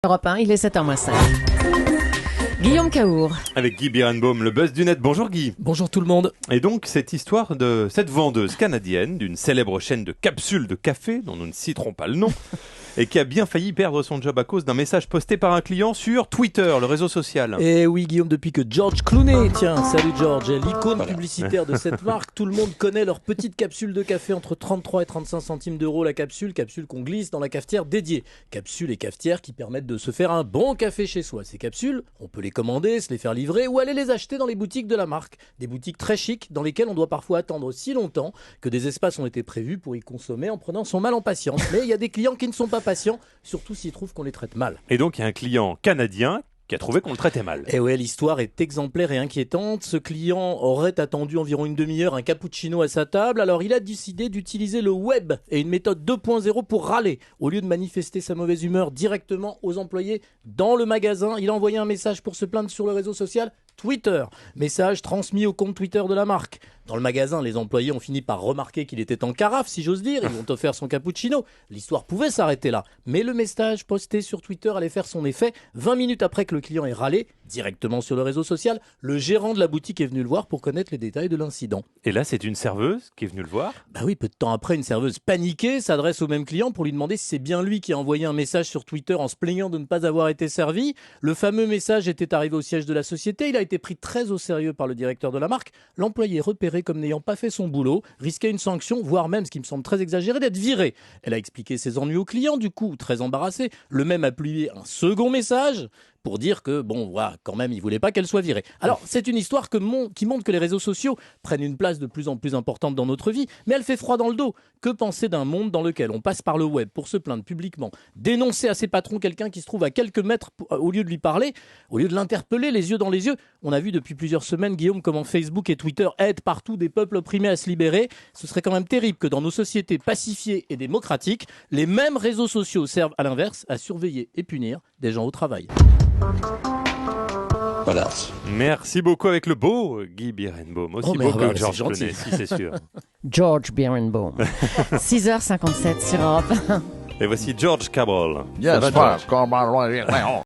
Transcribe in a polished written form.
Europe 1, il est 7h05. Guillaume Cahour. Avec Guy Birenbaum, le buzz du net. Bonjour Guy. Bonjour tout le monde. Et donc cette histoire de cette vendeuse canadienne d'une célèbre chaîne de capsules de café, dont nous ne citerons pas le nom, et qui a bien failli perdre son job à cause d'un message posté par un client sur Twitter, le réseau social. Et oui Guillaume, depuis que George Clooney, tiens, salut George, est l'icône publicitaire de cette marque, tout le monde connaît leurs petites capsules de café entre 33 et 35 centimes d'euros la capsule qu'on glisse dans la cafetière dédiée. Capsules et cafetières qui permettent de se faire un bon café chez soi. Ces capsules, on peut les commander, se les faire livrer ou aller les acheter dans les boutiques de la marque. Des boutiques très chics dans lesquelles on doit parfois attendre si longtemps que des espaces ont été prévus pour y consommer en prenant son mal en patience. Mais il y a des clients qui ne sont pas patients, surtout s'ils trouvent qu'on les traite mal. Et donc il y a un client canadien qui a trouvé qu'on le traitait mal. Et ouais, l'histoire est exemplaire et inquiétante. Ce client aurait attendu environ une demi-heure un cappuccino à sa table, alors il a décidé d'utiliser le web et une méthode 2.0 pour râler. Au lieu de manifester sa mauvaise humeur directement aux employés dans le magasin, il a envoyé un message pour se plaindre sur le réseau social Twitter. Message transmis au compte Twitter de la marque. Dans le magasin, les employés ont fini par remarquer qu'il était en carafe, si j'ose dire. Ils ont offert son cappuccino. L'histoire pouvait s'arrêter là. Mais le message posté sur Twitter allait faire son effet. 20 minutes après que le client ait râlé, directement sur le réseau social, le gérant de la boutique est venu le voir pour connaître les détails de l'incident. Et là, c'est une serveuse qui est venue le voir. Bah oui, peu de temps après, une serveuse paniquée s'adresse au même client pour lui demander si c'est bien lui qui a envoyé un message sur Twitter en se plaignant de ne pas avoir été servi. Le fameux message était arrivé au siège de la société. Il a été pris très au sérieux par le directeur de la marque. L'employé repéré comme n'ayant pas fait son boulot risquait une sanction, voire même, ce qui me semble très exagéré, d'être viré. Elle a expliqué ses ennuis au client, du coup, très embarrassé. Le même a publié un second message pour dire que, bon, voilà, quand même, il voulait pas qu'elle soit virée. Alors, c'est une histoire qui montre que les réseaux sociaux prennent une place de plus en plus importante dans notre vie, mais elle fait froid dans le dos. Que penser d'un monde dans lequel on passe par le web pour se plaindre publiquement, dénoncer à ses patrons quelqu'un qui se trouve à quelques mètres au lieu de lui parler, au lieu de l'interpeller les yeux dans les yeux? On a vu depuis plusieurs semaines, Guillaume, comment Facebook et Twitter aident partout des peuples opprimés à se libérer. Ce serait quand même terrible que dans nos sociétés pacifiées et démocratiques, les mêmes réseaux sociaux servent à l'inverse à surveiller et punir des gens au travail. Voilà. Merci beaucoup avec le beau Guy Birenbaum. Aussi beau que George Clooney, si c'est sûr. George Birenbaum. 6h57 sur Europe 1. Et voici George Cabral. Yes,